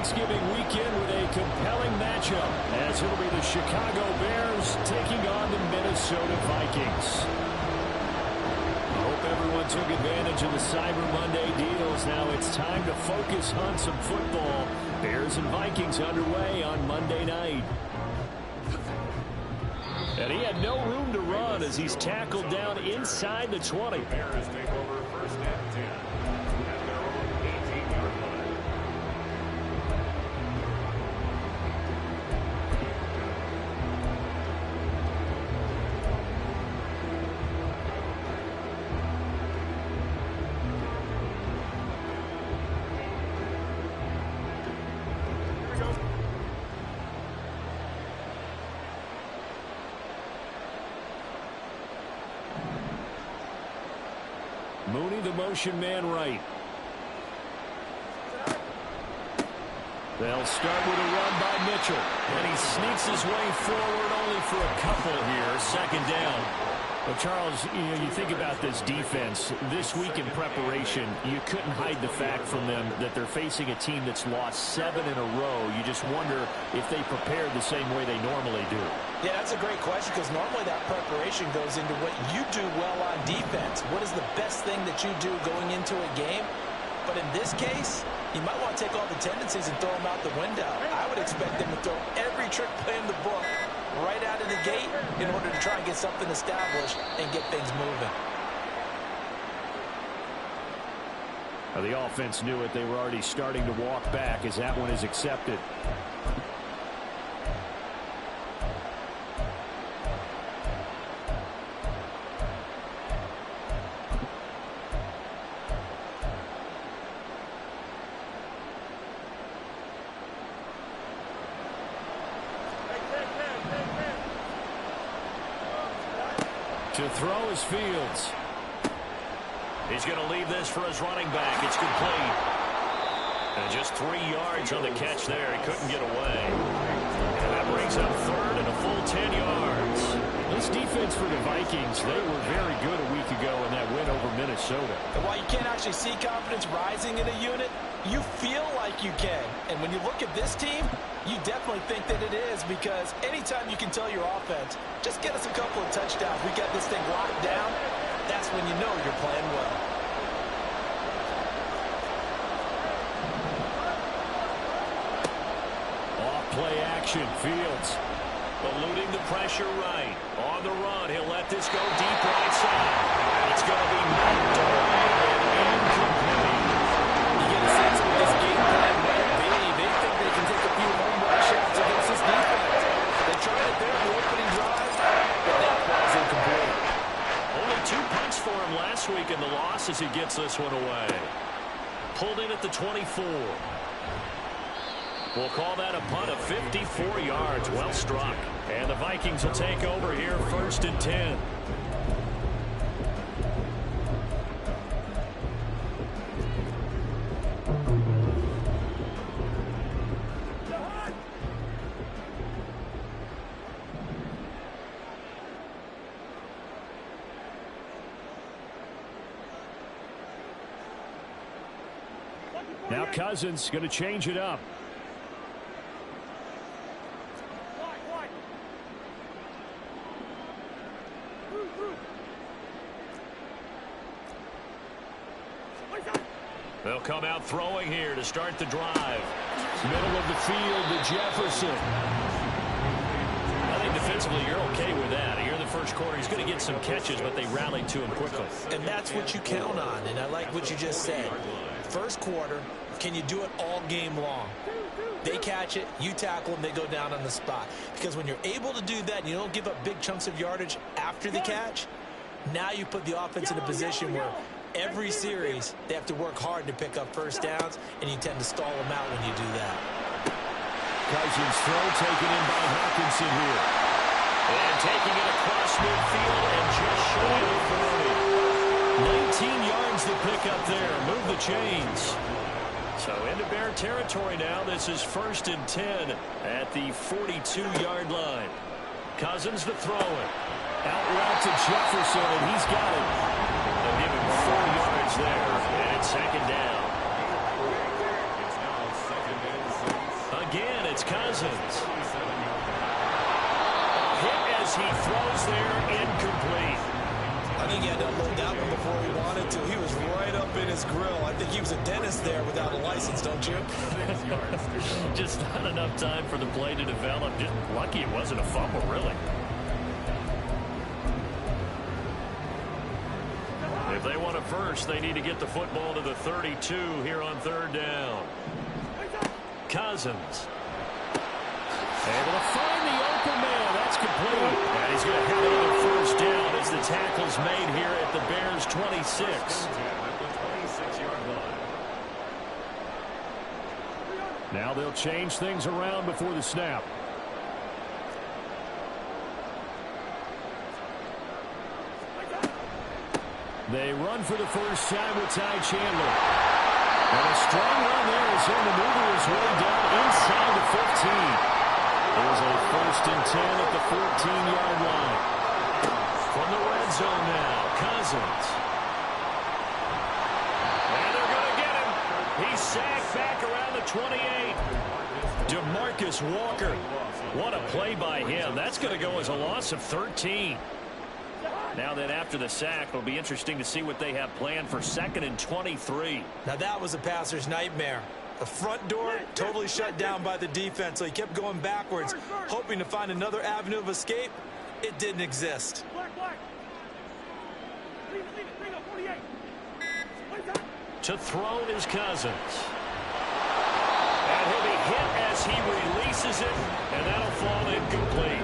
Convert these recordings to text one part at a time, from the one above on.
Thanksgiving weekend with a compelling matchup, as it'll be the Chicago Bears taking on the Minnesota Vikings. I hope everyone took advantage of the Cyber Monday deals. Now it's time to focus on some football. Bears and Vikings underway on Monday night. And he had no room to run as he's tackled down inside the 20. Bears take over first and 10 at their own 18-yard line. Mooney, the motion man right. They'll start with a run by Mitchell. And he sneaks his way forward only for a couple here. Second down. Well, Charles, you think about this defense. This week in preparation, you couldn't hide the fact from them that they're facing a team that's lost 7 in a row. You just wonder if they prepared the same way they normally do. Yeah, that's a great question because normally that preparation goes into what you do well on defense. What is the best thing that you do going into a game? But in this case, you might want to take all the tendencies and throw them out the window. I would expect them to throw every trick play in the book right out of the gate in order to try and get something established and get things moving. Well, the offense knew it. They were already starting to walk back as that one is accepted. To throw is Fields. He's going to leave this for his running back. It's complete. And just 3 yards on the catch there. He couldn't get away. And that brings up third and a full 10 yards. This defense for the Vikings, they were very good a week ago in that win over Minnesota. And while you can't actually see confidence rising in a unit, you feel like you can. And when you look at this team, you definitely think that it is, because anytime you can tell your offense, just get us a couple of touchdowns, we got this thing locked down, that's when you know you're playing well. Off play action, Fields eluding the pressure right. On the run, he'll let this go deep right side. It's going to be knocked away and incomplete. You get a sense of this game plan might be. They think they can take a few home run shots against this defense. They tried it there in the opening drive, but that was incomplete. Only 2 punts for him last week in the loss as he gets this one away. Pulled in at the 24. We'll call that a punt of 54 yards. Well struck. And the Vikings will take over here first and 10. Now Cousins going to change it up. They'll come out throwing here to start the drive. Middle of the field to Jefferson. I think defensively you're okay with that. Here in the first quarter, he's going to get some catches, but they rallied to him quickly. And that's what you count on, and I like what you just said. First quarter, can you do it all game long? They catch it, you tackle them, they go down on the spot. Because when you're able to do that and you don't give up big chunks of yardage after the catch, now you put the offense in a position where every series they have to work hard to pick up first downs, and you tend to stall them out when you do that. Cousins throw taken in by Hawkinson here. And taking it across midfield and just shy of 40. 19 yards to pick up there. Move the chains. So into Bear territory now. This is first and 10 at the 42-yard line. Cousins to throw it. Out route to Jefferson, and he's got it. They'll give him 4 yards there, and it's second down. It's now second and 7. It's Cousins. Hit as he throws there, incomplete. I think he had to unload that one before he wanted to. He was right up in his grill. I think he was a dentist there without a license, don't you? Just not enough time for the play to develop. Just lucky it wasn't a fumble, really. If they want a first, they need to get the football to the 32 here on third down. Cousins. Able to find the open man. That's complete. And he's going to have another first down as the tackle's made here at the Bears' 26. Now they'll change things around before the snap. They run for the first time with Ty Chandler. And a strong run there as he'll maneuver his way down inside the 15. There's a first and 10 at the 14-yard line. From the red zone now, Cousins. And they're going to get him. He's sacked back around the 28. DeMarcus Walker. What a play by him. That's going to go as a loss of 13. Now that after the sack, it'll be interesting to see what they have planned for 2nd and 23. Now that was a passer's nightmare. The front door totally shut down by the defense, so he kept going backwards, hoping to find another avenue of escape. It didn't exist. To throw is Cousins. And he'll be hit as he releases it, and that'll fall incomplete.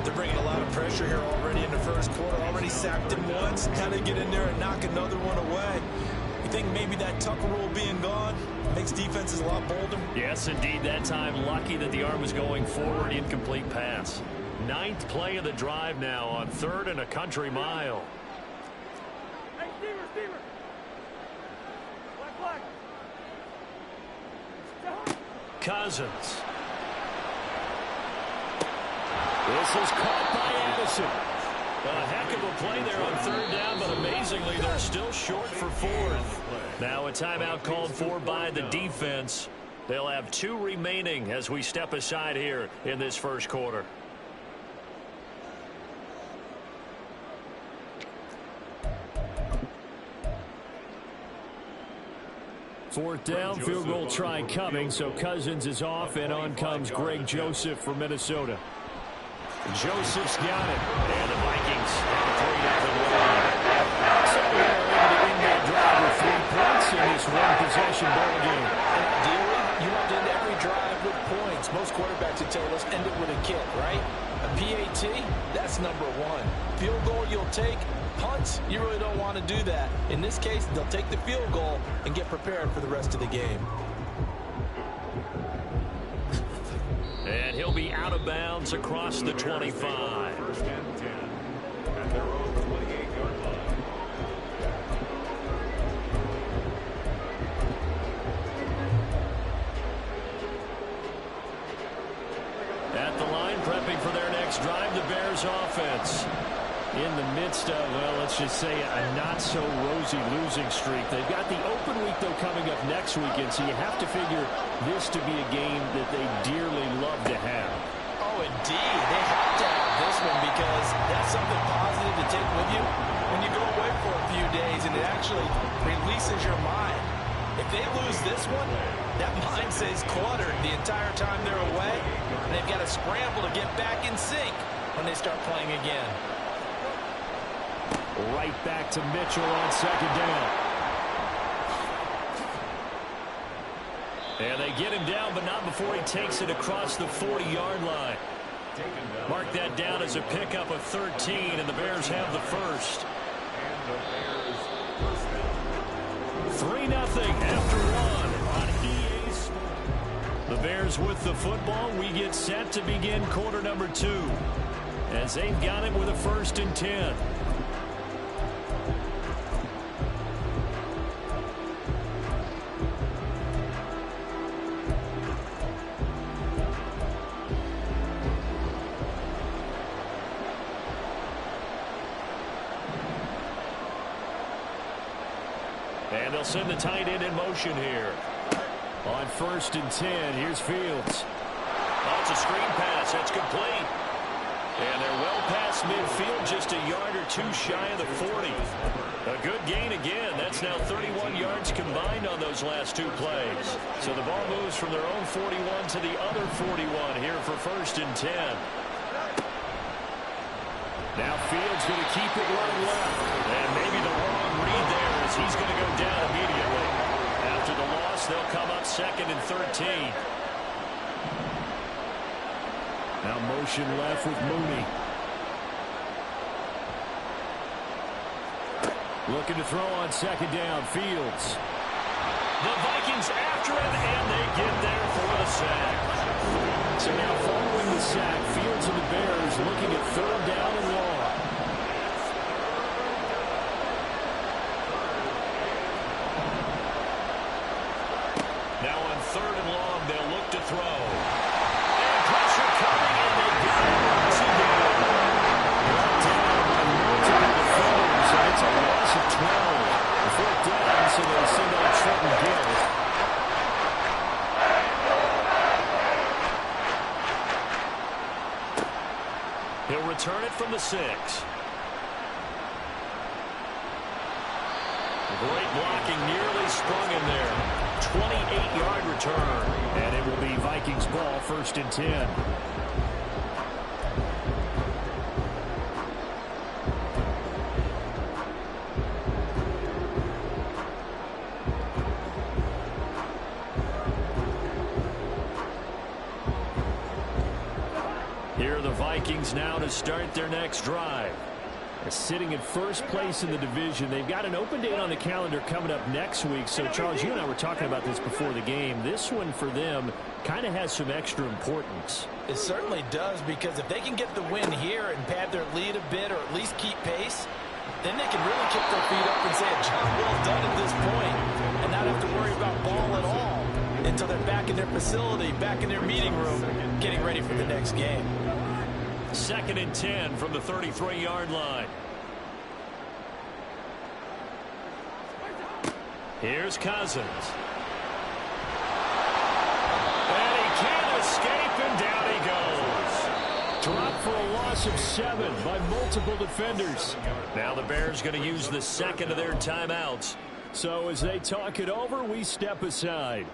They're bringing a lot of pressure here already in the first quarter. Already sacked him once. How to get in there and knock another one away. You think maybe that Tucker rule being gone makes defenses a lot bolder? Yes, indeed. That time, lucky that the arm was going forward. Incomplete pass. 9th play of the drive now on 3rd and a country mile. Hey, Stever. Black. Cousins. This is caught by Addison. A heck of a play there on 3rd down, but amazingly, they're still short for 4th. Now a timeout called for by the defense. They'll have 2 remaining as we step aside here in this first quarter. Fourth down, field goal try coming, so Cousins is off, and on comes Greg Joseph from Minnesota. Joseph's got it, and the Vikings have a 3-0 lead. So they're able to end their drive with 3 points in this one-possession ball game. Ideally, you want to end every drive with points. Most quarterbacks would tell us end it with a kick, right? A PAT, that's number 1. Field goal you'll take. Punts, you really don't want to do that. In this case, they'll take the field goal and get prepared for the rest of the game. And he'll be out of bounds across the 25. First and 10 at their own 28-yard line. At the line, prepping for their next drive, the Bears offense. In the midst of, well, let's just say a not-so-rosy losing streak. They've got the open week, though, coming up next weekend, so you have to figure this to be a game that they dearly love to have. Oh, indeed. They have to have this one because that's something positive to take with you when you go away for a few days, and it actually releases your mind. If they lose this one, that mind stays cluttered the entire time they're away, and they've got to scramble to get back in sync when they start playing again. Right back to Mitchell on 2nd down. And they get him down, but not before he takes it across the 40-yard line. Mark that down as a pickup of 13, and the Bears have the first. 3-0 after 1 on EA Sports. The Bears with the football. We get set to begin quarter number 2 as they've got it with a 1st and 10. And they'll send the tight end in motion here. On 1st and 10, here's Fields. Oh, it's a screen pass. That's complete. And they're well past midfield, just a yard or two shy of the 40. A good gain again. That's now 31 yards combined on those last two plays. So the ball moves from their own 41 to the other 41 here for 1st and 10. Now Fields going to keep it running left. And maybe the wrong read there as he's going to go down immediately. After the loss, they'll come up 2nd and 13. Now motion left with Mooney. Looking to throw on 2nd down. Fields. The Vikings after him, and they get there for the sack. So now following the sack, Fields and the Bears looking at 3rd down and long. Now on 3rd and long, they'll look to throw. And pressure coming, and they got it once again. Brought down by multiple defenders, and it's a loss of 12. The 4th down, so they'll send out Trenton Gill. He'll return it from the 6. Great blocking, nearly sprung in there. 28-yard return. And it will be Vikings ball, 1st and 10. Here are the Vikings now to start their next drive. They're sitting in 1st place in the division. They've got an open date on the calendar coming up next week. So, Charles, you and I were talking about this before the game. This one for them kind of has some extra importance. It certainly does, because if they can get the win here and pad their lead a bit or at least keep pace, then they can really kick their feet up and say a job well done at this point and not have to worry about ball at all until they're back in their facility, back in their meeting room, getting ready for the next game. 2nd and 10 from the 33-yard line. Here's Cousins. And he can't escape, and down he goes. Dropped for a loss of 7 by multiple defenders. Now the Bears going to use the 2nd of their timeouts. So as they talk it over, we step aside.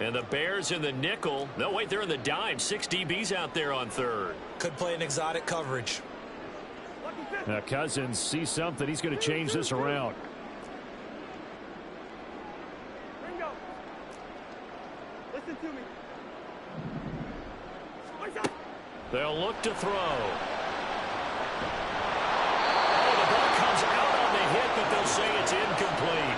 And the Bears in the nickel. No, wait, they're in the dime. 6 DBs out there on 3rd. Could play an exotic coverage. Now Cousins sees something. He's going to change this around. Ringo, listen to me. They'll look to throw. Oh, the ball comes out on the hit, but they'll say it's incomplete.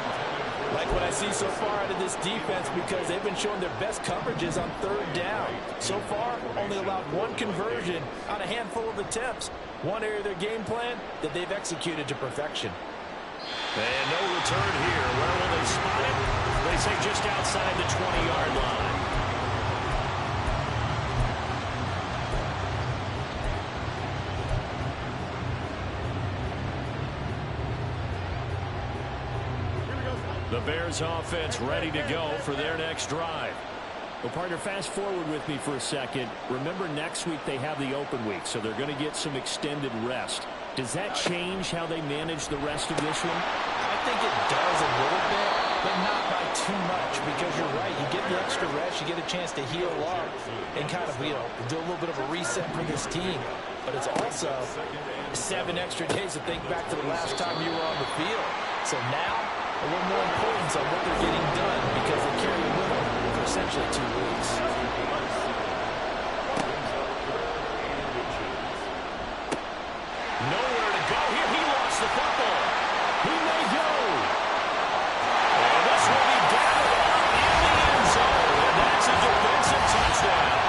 Like what I see so far out of this defense, because they've been showing their best coverages on 3rd down. So far, only allowed 1 conversion on a handful of attempts. One area of their game plan that they've executed to perfection. And no return here. Where will they spot it? They say just outside the 20-yard line. The Bears offense ready to go for their next drive. Well, partner, fast forward with me for a second. Remember, next week they have the open week, so they're going to get some extended rest. Does that change how they manage the rest of this one? I think it does a little bit, but not by too much, because you're right. You get the extra rest, you get a chance to heal up and kind of, do a little bit of a reset for this team. But it's also 7 extra days to think back to the last time you were on the field. So now, a little more importance on what they're getting done, because they carry it with them for essentially 2 weeks. Nowhere to go here. He lost the football. He may go. And this will be down in the end zone. And that's a defensive touchdown.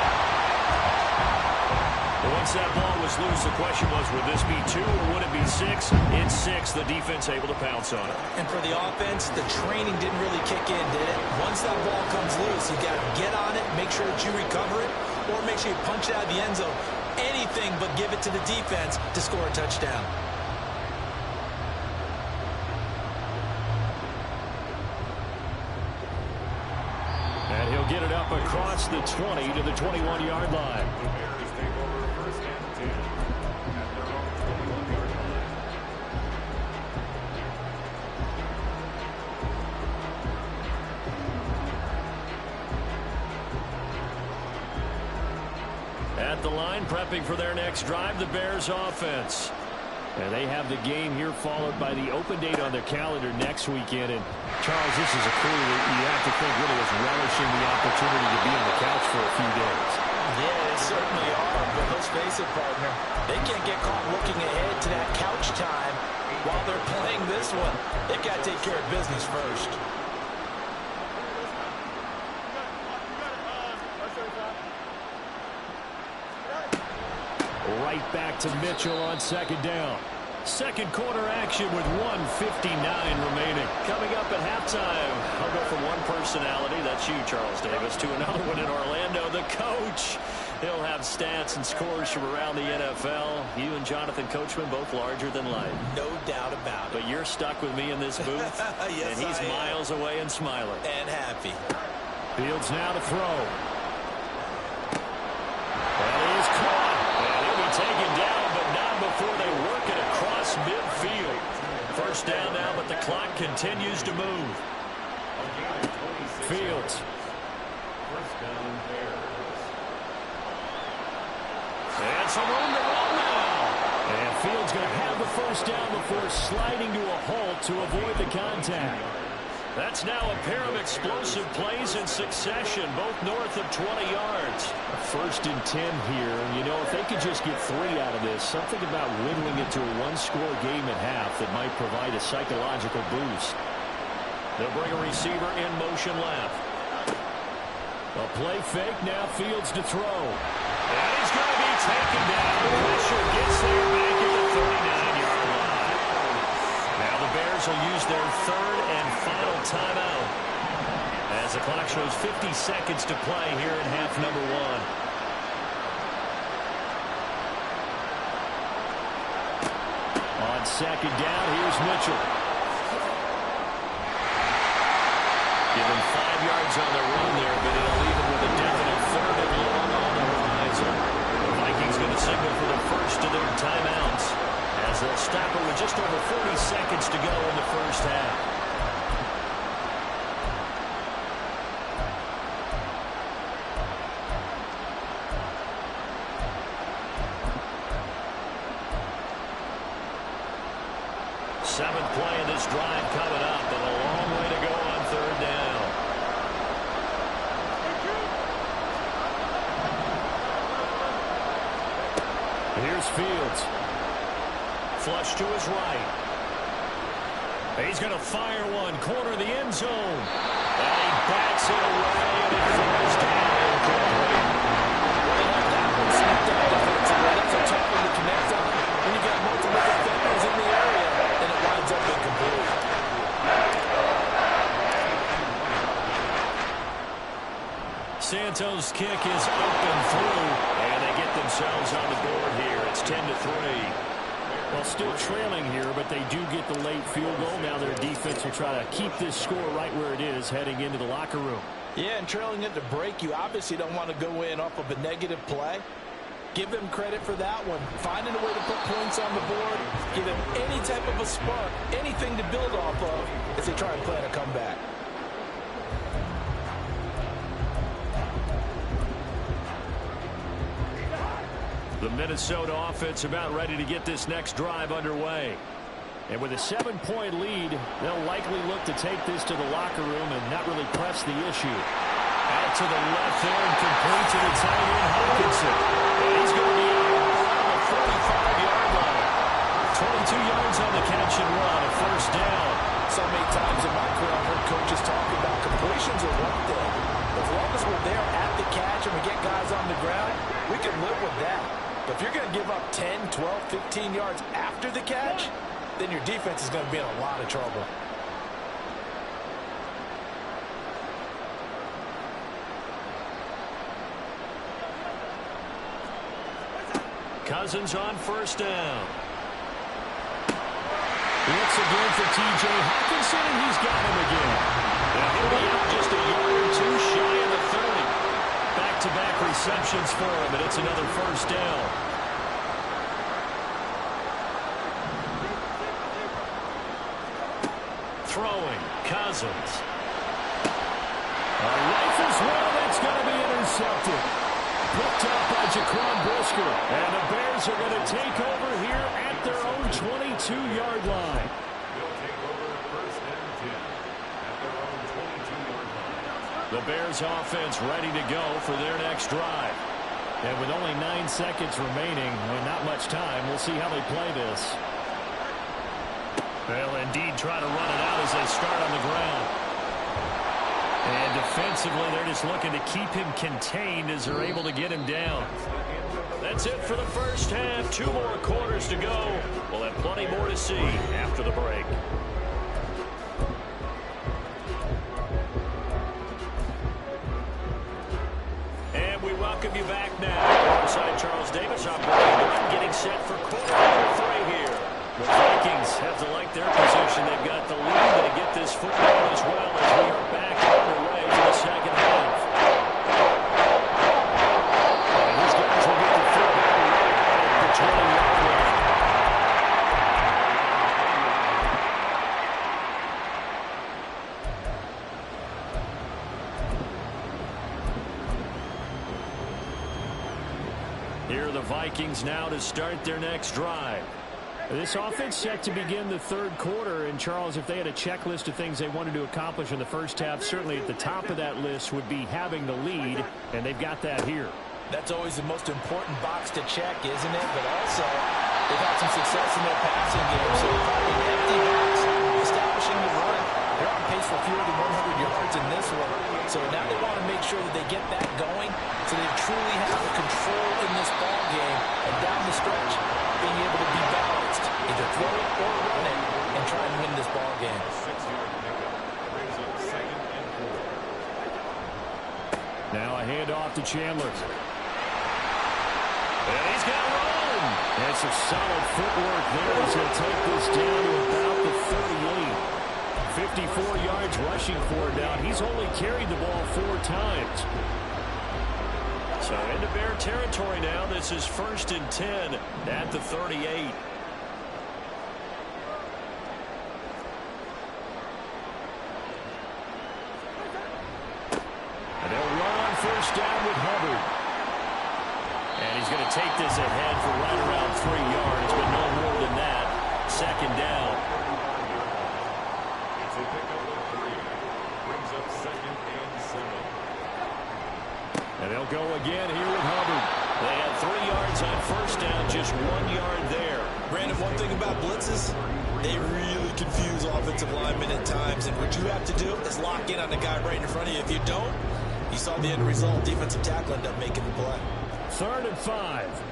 Once that ball was loose, the question was, would this be 2 or would it be 6? It's 6. The defense able to pounce on it. And for the offense, the training didn't really kick in, did it? Once that ball comes loose, you got to get on it, make sure that you recover it, or make sure you punch it out of the end zone. Anything but give it to the defense to score a touchdown. He'll get it up across the 20 to the 21-yard line. The Bears take over first and 10 at their own 21-yard line. At the line, prepping for their next drive, the Bears offense. And they have the game here followed by the open date on their calendar next weekend. And, Charles, this is a crew that you have to think really is relishing the opportunity to be on the couch for a few days. Yeah, they certainly are. But let's face it, partner, they can't get caught looking ahead to that couch time while they're playing this one. They've got to take care of business first. Right back to Mitchell on second down. Second quarter action with 1:59 remaining. Coming up at halftime, I'll go from one personality, that's you, Charles Davis, to another one in Orlando, the coach. He'll have stats and scores from around the NFL. You and Jonathan Coachman both larger than life. No doubt about it. But you're stuck with me in this booth, yes, and he's miles away and smiling. And happy. Fields now to throw. That is caught. Taken down, but not before they work it across midfield. First down now, but the clock continues to move. Fields. First down, Bears. And some room to run now. And Fields going to have the first down before sliding to a halt to avoid the contact. That's now a pair of explosive plays in succession, both north of 20 yards. First and 10 here. And, you know, if they could just get 3 out of this, something about whittling it to a one-score game at half that might provide a psychological boost. They'll bring a receiver in motion left. A play fake, now Fields to throw. And he's going to be taken down. Pressure gets there back at the 39-yard line. Now the Bears will use their third and final timeout as the clock shows 50 seconds to play here in half number 1. On second down, here's Mitchell. Give him 5 yards on the run there, but it'll leave him with a definite third and long on the horizon. The Vikings going to signal for the first of their timeouts as they'll stop it with just over 40 seconds to go in the first half. Seventh play of this drive coming up, and a long way to go on third down. Here's Fields. Flush to his right. He's going to fire one, corner of the end zone. And he backs it away, and it falls down incomplete. Well, that one snapped out defensively. That's a tough one to connect on when you got multiple defenders in the area, and it winds up incomplete. Santos' kick is up and through, and they get themselves on the board here. It's 10-3. Well, still trailing here, but they do get the late field goal. Now their defense will try to keep this score right where it is heading into the locker room. Yeah, and trailing at the break, you obviously don't want to go in off of a negative play. Give them credit for that one. Finding a way to put points on the board, give them any type of a spark, anything to build off of as they try and plan a comeback. The Minnesota offense about ready to get this next drive underway. And with a 7-point lead, they'll likely look to take this to the locker room and not really press the issue. Out to the left there and complete to the tight end, Hawkinson. And he's going to be out on the 45-yard line. 22 yards on the catch and run, a first down. So many times in my career I've heard coaches talking about completions are one thing. As long as we're there at the catch and we get guys on the ground, we can live with that. But if you're going to give up 10, 12, 15 yards after the catch, then your defense is going to be in a lot of trouble. Cousins on first down. Looks again for T.J. Hawkinson, and he's got him again. And he'll be out just a yard or two shy of the receptions for him, and it's another first down. Throwing, Cousins. A rifles one that's going to be intercepted. Picked up by Jaquan Brisker. And the Bears are going to take over here at their own 22-yard line. They'll take over first and 10 at their own 22-yard line. The Bears offense ready to go for their next drive. And with only 9 seconds remaining, and not much time, we'll see how they play this. They'll indeed try to run it out as they start on the ground. And defensively, they're just looking to keep him contained as they're able to get him down. That's it for the first half. 2 more quarters to go. We'll have plenty more to see after the break. And we welcome you back now. Alongside Charles Davis, I'm Brian Dunn, getting set for quarter number 3 here. The Vikings have to like their position. They've got the lead to get this football as well as we are back underway to the second half. And these guys will get the football right at the 20-yard line. Here are the Vikings now to start their next drive. This offense set to begin the third quarter, and Charles, if they had a checklist of things they wanted to accomplish in the first half, certainly at the top of that list would be having the lead, and they've got that here. That's always the most important box to check, isn't it? But also, they've had some success in their passing game, so finding empty box, establishing the run. They're on pace for fewer than 100 yards in this one, so now they want to make sure that they get that going so they truly have the control in this ball game, and down the stretch, being able to be balanced, either throw it or run it, and try and win this ball game. 6-yard pickup brings up 2nd and 4. Now a handoff to Chandler. And he's got room. And some solid footwork there as he'll take this down to about the 38. 54 yards rushing for him now. He's only carried the ball 4 times. So into Bear territory now. This is 1st and 10 at the 38. And they'll run on first down with Hubbard. And he's going to take this ahead for right around 3 yards, but no more than that. 2nd down. It's a pickup of 3. Brings up 2nd and 7. And they'll go again here with Hubbard. They had 3 yards on first down, just 1 yard there. Brandon, one thing about blitzes, they really confuse offensive linemen at times, and what you have to do is lock in on the guy right in front of you. If you don't, you saw the end result. Defensive tackle ended up making the play. 3rd and 5.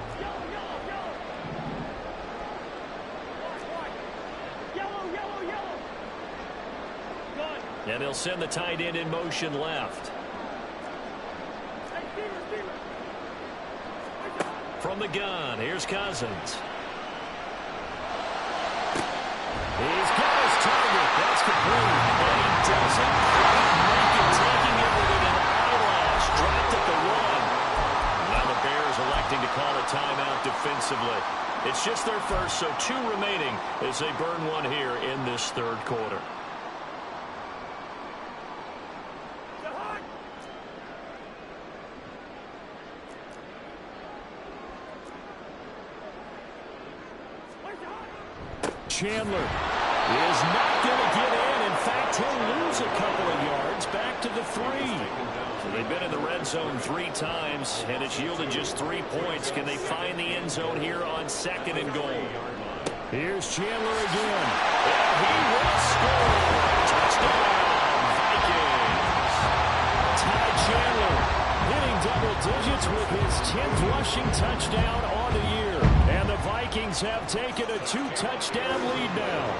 And they'll send the tight end in motion left. From the gun, here's Cousins. He's got his target. That's complete. And he doesn't quite make it, taking it within an eyelash. Dropped at the 1. Now the Bears electing to call a timeout defensively. It's just their first, so 2 remaining as they burn one here in this third quarter. Chandler is not going to get in. In fact, he'll lose a couple of yards back to the 3. So they've been in the red zone 3 times, and it's yielded just 3 points. Can they find the end zone here on 2nd and goal? Here's Chandler again. And he will score. Touchdown, Vikings. Ty Chandler hitting double digits with his 10th rushing touchdown on the year. And the Vikings have taken a 2-touchdown lead now.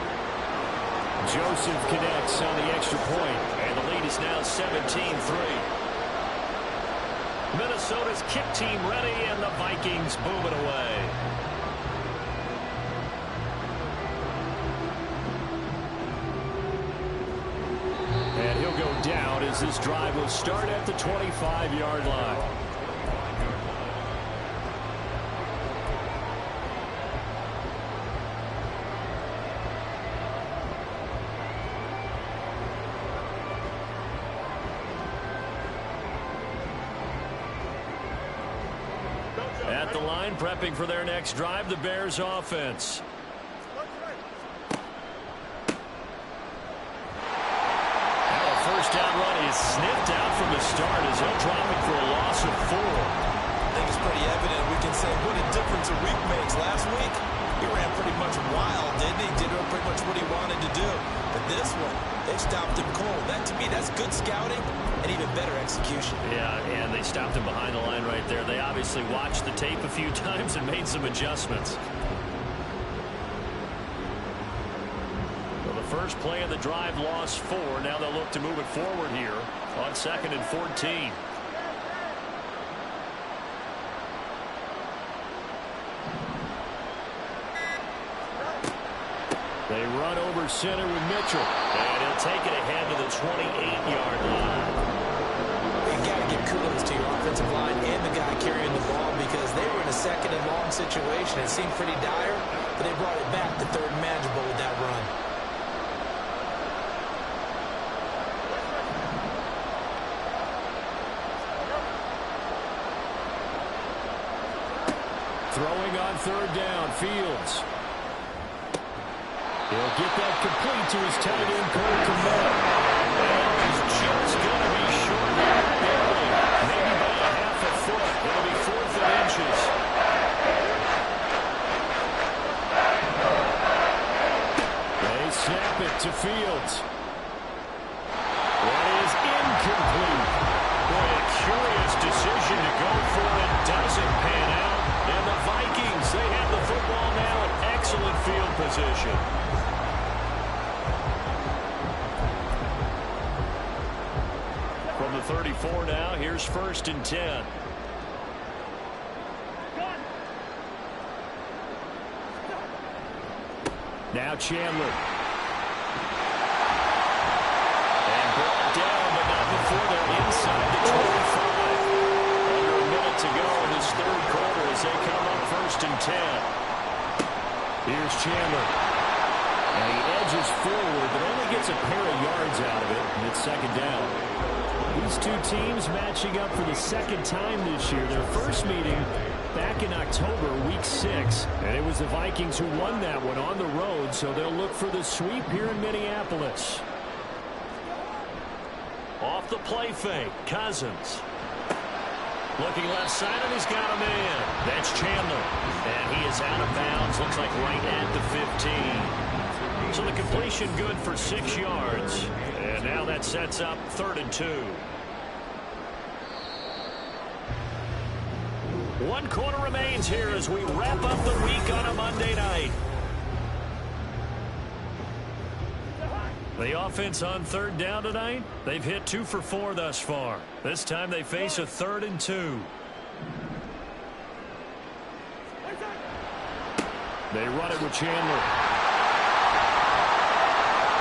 Joseph connects on the extra point, and the lead is now 17-3. Minnesota's kick team ready, and the Vikings boom it away. And he'll go down as this drive will start at the 25-yard line. At the line, prepping for their next drive, the Bears offense. Now a first down run is sniffed out from the start as he'll drop it for a loss of 4. I think it's pretty evident. We can say what a difference a week makes. Last week, he ran pretty much wild, didn't he? Did pretty much what he wanted to do. But this one, they stopped him cold. That, to me, that's good scouting and even better execution. Yeah, and they stopped him behind the line right there. They obviously watched the tape a few times and made some adjustments. Well, the first play of the drive lost 4. Now they'll look to move it forward here on 2nd and 14. They run over center with Mitchell. And he'll take it ahead to the 28-yard line. You got to give kudos to your offensive line and the guy carrying the ball because they were in a 2nd and long situation. It seemed pretty dire, but they brought it back to 3rd and manageable with that run. Throwing on 3rd down, Fields. He'll get that complete to his tight end, Cole Kmet. And he's just going to be short there, barely. Maybe by a half a foot. It'll be 4th and inches. They snap it to Fields. That is incomplete. Boy, a curious decision to go for it. Doesn't pan out. And the Vikings, they have the football now in excellent field position. From the 34 now, here's 1st and 10. Now Chandler. And brought down, but not before they're inside the 25. Under a minute to go in this 3rd quarter as they come up 1st and 10. Here's Chandler. And he edges forward, but only gets a pair of yards out of it, and it's 2nd down. These two teams matching up for the 2nd time this year. Their first meeting back in October, week 6. And it was the Vikings who won that one on the road, so they'll look for the sweep here in Minneapolis. Off the play fake, Cousins. Looking left side, and he's got a man. That's Chandler. And he is out of bounds, looks like right at the 15. So the completion good for 6 yards. And now that sets up 3rd and 2. 1 quarter remains here as we wrap up the week on a Monday night. The offense on 3rd down tonight, they've hit 2 for 4 thus far. This time they face a 3rd and 2. They run it with Chandler.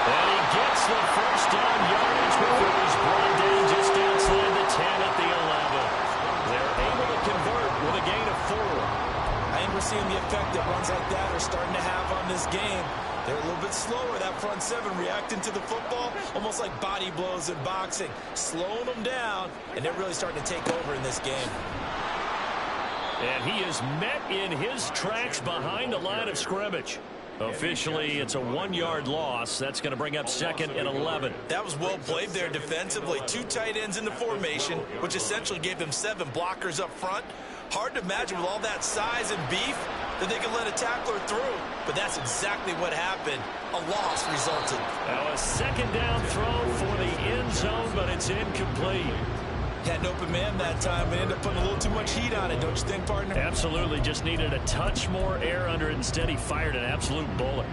And he gets the first down yardage before he's brought down just outside the 10 at the 11. They're able to convert with a gain of 4. I think we're seeing the effect that runs like that are starting to have on this game. They're a little bit slower, that front 7, reacting to the football, almost like body blows in boxing, slowing them down, and they're really starting to take over in this game. And he is met in his tracks behind the line of scrimmage. Officially, it's a 1-yard loss. That's going to bring up 2nd and 11. That was well played there defensively. 2 tight ends in the formation, which essentially gave them 7 blockers up front. Hard to imagine with all that size and beef that they could let a tackler through. But that's exactly what happened. A loss resulted. Now a 2nd down throw for the end zone, but it's incomplete. Had an open man that time and ended up putting a little too much heat on it, don't you think, partner? Absolutely. Just needed a touch more air under it. Instead, he fired an absolute bullet.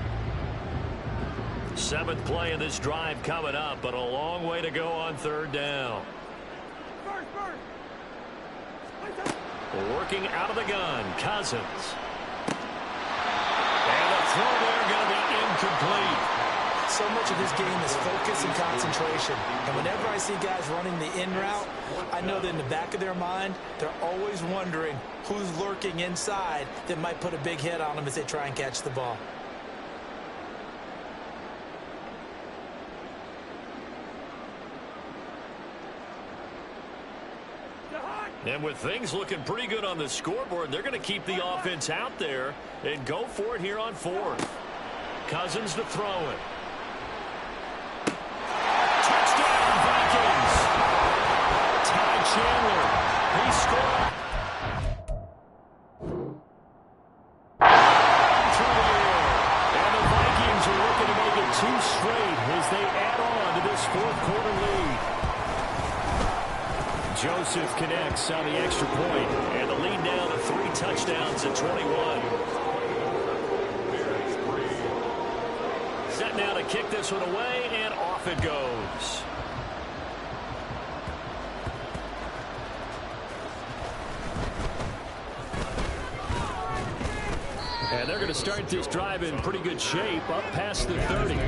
7th play of this drive coming up, but a long way to go on 3rd down. Working out of the gun, Cousins. And the throw there going to be incomplete. So much of this game is focus and concentration. And whenever I see guys running the in route, I know that in the back of their mind, they're always wondering who's lurking inside that might put a big hit on them as they try and catch the ball. And with things looking pretty good on the scoreboard, they're going to keep the offense out there and go for it here on fourth. Cousins to throw it. Touchdown, Vikings. Ty Chandler. He scored. Through the air. And the Vikings are looking to make it 2 straight as they add on to this fourth quarter lead. Joseph connects on the extra point, and the lead now to 3 touchdowns at 21. Set now to kick this one away, and off it goes. And they're going to start this drive in pretty good shape, up past the 30.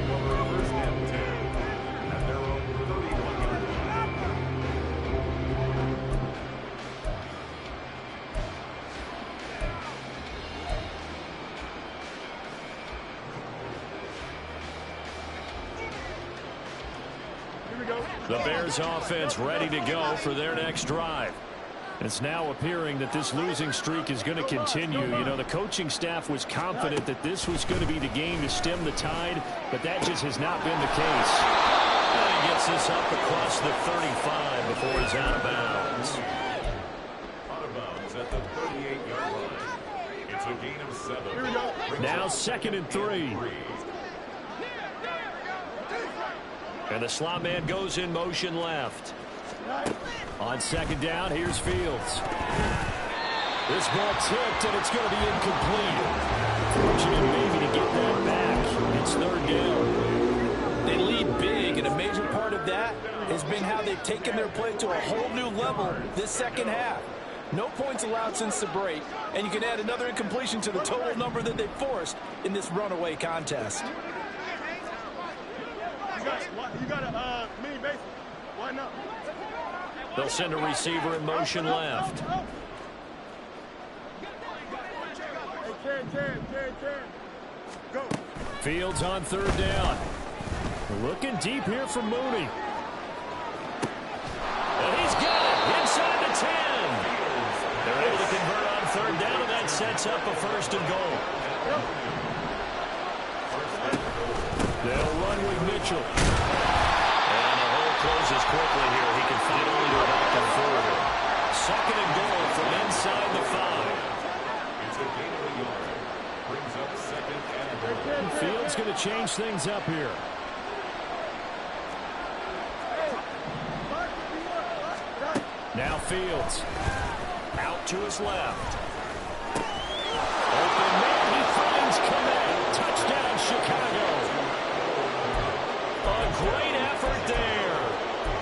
The Bears offense ready to go for their next drive. It's now appearing that this losing streak is going to continue. You know, the coaching staff was confident that this was going to be the game to stem the tide, but that just has not been the case. And he gets this up across the 35 before he's out of bounds. Out of bounds at the 38-yard line. It's a gain of 7. Now 2nd and 3. And the slot man goes in motion left. On 2nd down, here's Fields. This ball tipped, and it's going to be incomplete. Fortunate maybe to get that back. It's 3rd down. They lead big, and a major part of that has been how they've taken their play to a whole new level this second half. No points allowed since the break, and you can add another incompletion to the total number that they forced in this runaway contest. You got a mini base. Why not? They'll send a receiver in motion left. Go. Fields on 3rd down. Looking deep here for Mooney. And he's got it inside the 10. They're able to convert on 3rd down, and that sets up a 1st and goal. They'll run with Mitchell. And the hole closes quickly here. He can find only to back and forward. 2nd and goal from inside the 5. It's a gain of a yard. Brings up 2nd and goal. Fields going to change things up here. Now Fields. Out to his left. Open man. He finds Kmet. Touchdown, Chicago. A great effort there.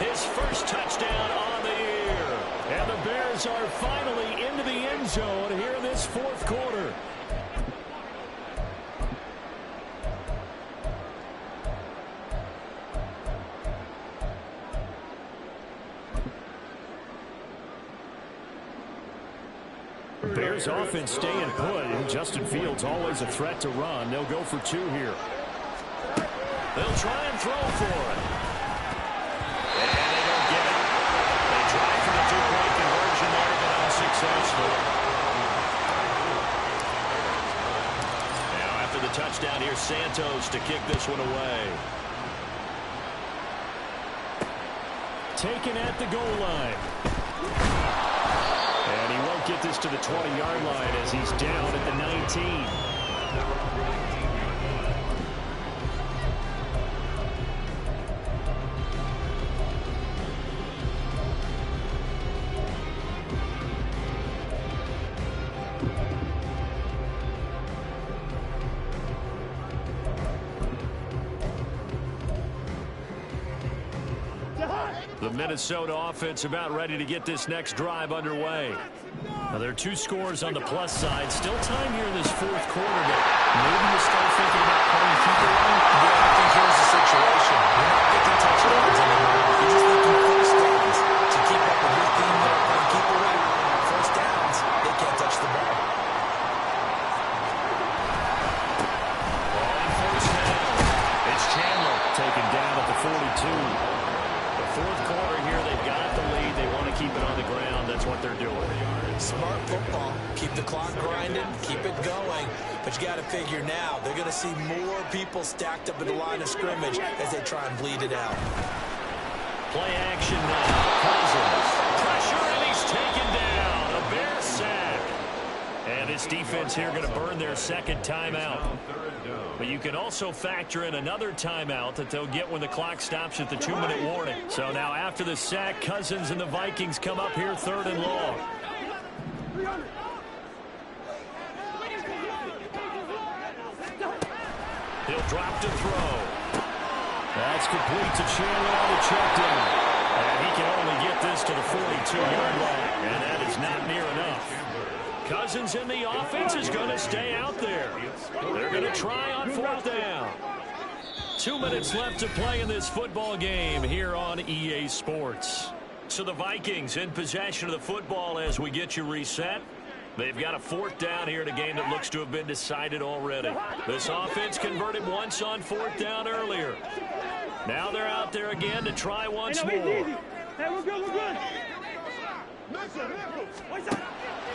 His first touchdown on the year. And the Bears are finally into the end zone here in this 4th quarter. Bears offense staying put, and Justin Fields always a threat to run. They'll go for 2 here. They'll try and throw for it. And they don't get it. They try for the 2-point conversion there, but unsuccessful. Now after the touchdown, here's Santos to kick this one away. Taken at the goal line. And he won't get this to the 20-yard line as he's down at the 19. The Minnesota offense about ready to get this next drive underway. Now, there are 2 scores on the plus side. Still time here in this 4th quarter, but maybe you start thinking about playing keeper line. Yeah, I think here's the situation. You're not getting touchdowns anymore. You're just looking first downs to keep up with your team there playing keeper line. First downs, they can't touch the ball. On 1st down, it's Chandler taken down at the 42. The 4th quarter here, they've got the lead. They want to keep it on the ground. That's what they're doing. the clock grinding, keep it going. But you got to figure now, they're going to see more people stacked up at the line of scrimmage as they try and bleed it out. Play action now. Cousins. Pressure, and he's taken down. A Bear sack. And this defense here going to burn their second timeout. But you can also factor in another timeout that they'll get when the clock stops at the 2-minute warning. So now after the sack, Cousins and the Vikings come up here 3rd and long. He'll drop to throw. That's complete to Chandler on the check down. And he can only get this to the 42-yard line. And that is not near enough. Cousins in the offense is going to stay out there. They're going to try on 4th down. 2 minutes left to play in this football game here on EA Sports. So the Vikings in possession of the football as we get you reset. They've got a 4th down here in a game that looks to have been decided already. This offense converted once on 4th down earlier. Now they're out there again to try once more. Hey, we're good, we're good.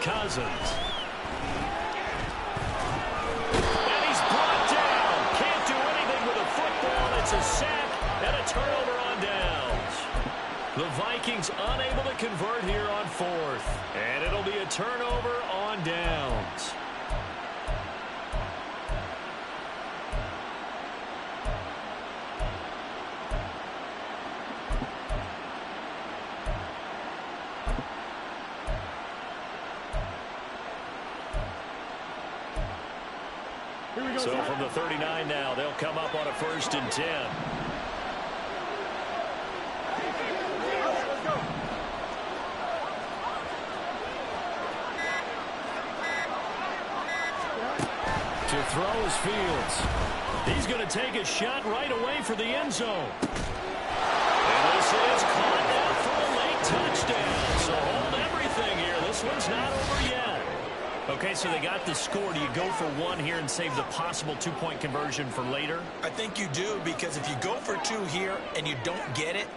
Cousins. And he's brought down. Can't do anything with a football. It's a sack and a turnover on downs. The Vikings unable to convert here on 4th. And it'll be a turnover on downs. So from the 39 now, they'll come up on a 1st and 10. To throw is Fields. He's going to take a shot right away for the end zone. And this is caught out for a late touchdown. So hold everything here. This one's not over yet. Okay, so they got the score. Do you go for 1 here and save the possible 2-point conversion for later? I think you do, because if you go for 2 here and you don't get it,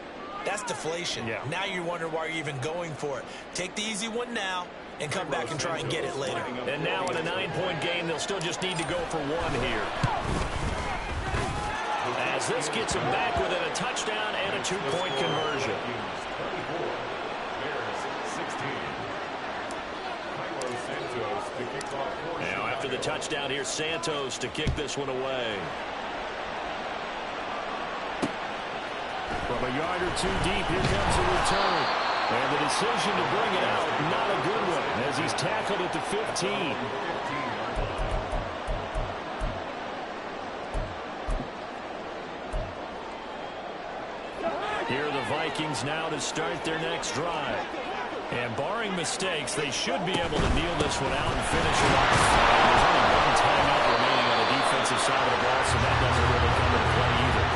that's deflation. Yeah. Now you wonder why you're even going for it. Take the easy one now and come back and try and get it later. And now in a 9-point game, they'll still just need to go for 1 here. As this gets them back within a touchdown and a 2-point conversion. Now after the touchdown, here's Santos to kick this one away. From a yard or 2 deep, here comes the return. And the decision to bring it out, not a good one, as he's tackled at the 15. Here are the Vikings now to start their next drive. And barring mistakes, they should be able to kneel this one out and finish it off. There's only 1 timeout remaining on the defensive side of the ball, so that doesn't really come into play either.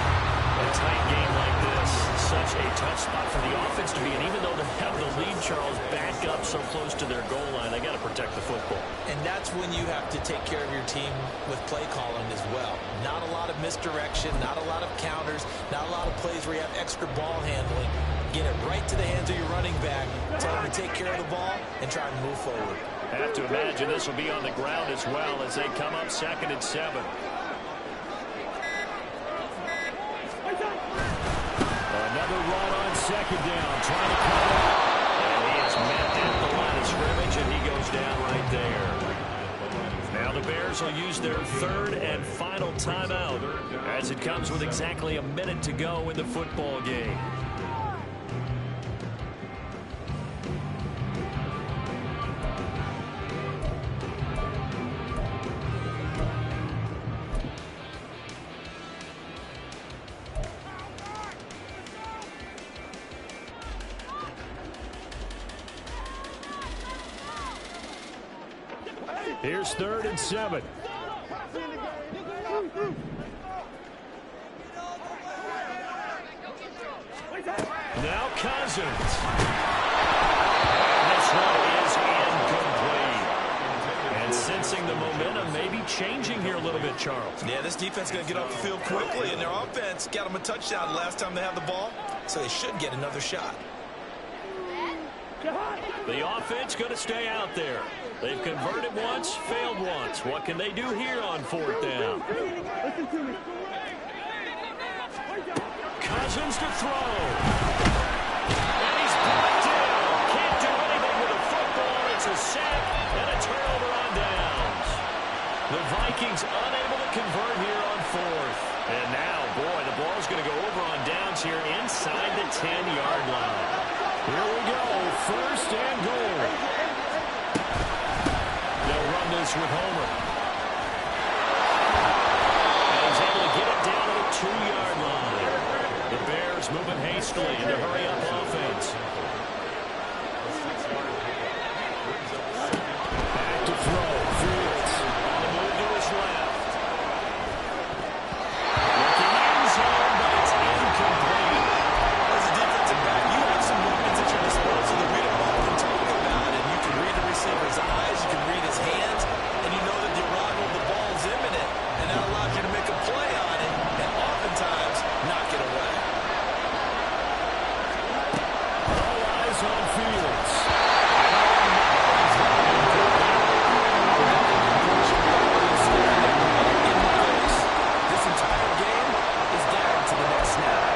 A tight game like this, such a tough spot for the offense to be in. Even though they have the lead, Charles, back up so close to their goal line, they got to protect the football. And that's when you have to take care of your team with play calling as well. Not a lot of misdirection, not a lot of counters, not a lot of plays where you have extra ball handling. Get it right to the hands of your running back, tell him to take care of the ball, and try and move forward. I have to imagine this will be on the ground as well as they come up 2nd and 7. Another run on 2nd down, trying to cut it. And he is met at the line of scrimmage, and he goes down right there. Now the Bears will use their 3rd and final timeout as it comes with exactly a minute to go in the football game. Here's 3rd and 7. Now Cousins. This one is incomplete. And sensing the momentum maybe changing here a little bit, Charles. Yeah, this defense is going to get off the field quickly, and their offense got them a touchdown last time they had the ball, so they should get another shot. The offense going to stay out there. They've converted once, failed once. What can they do here on fourth down? Cousins to throw. And he's brought down. Can't do anything with a football. It's a sack and a turnover on downs. The Vikings unable to convert here on fourth. And now, boy, the ball's going to go over on downs here inside the 10-yard line. Here we go, first and goal. They'll run this with Homer. And he's able to get it down to the 2-yard line. The Bears moving hastily into hurry-up offense. Back to throw. Fields on the move to his left. Looking end zone, but it's incomplete. As a defensive back, you have some weapons at your disposal that we don't often talk about. And you can read the receiver's eyes, you can read his hands, and you know that the arrival of the ball is imminent. And that allows you to make a play on it, and oftentimes knock it away. All eyes on Fields. This entire game is down to the next snap.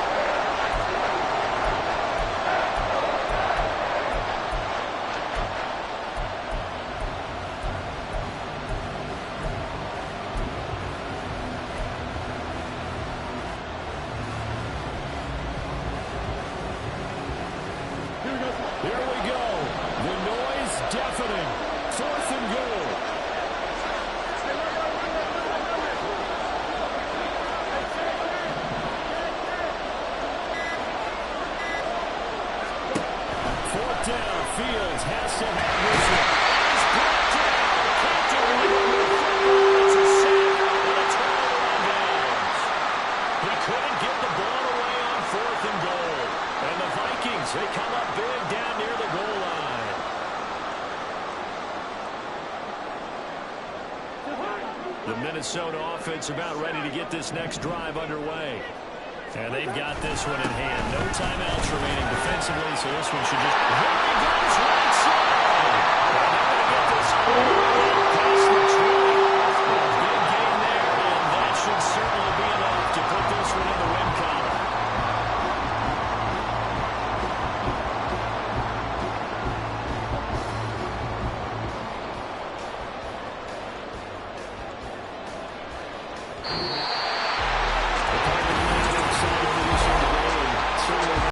Here we go. The noise deafening. Fourth and goal. Fourth down. Fields has to have this one. He's brought down. Can't do anything with the football. It's a sack and a turnover on downs. He couldn't get the ball away on fourth and goal. And the Vikings, they come up big down near the goal line. The Minnesota offense about ready to get this next drive underway. And they've got this one in hand. No timeouts remaining defensively, so this one should just... There he goes, right side! And they're going to get this all the way past the 20. Big gain there, and that should certainly be enough to put this one in the win column.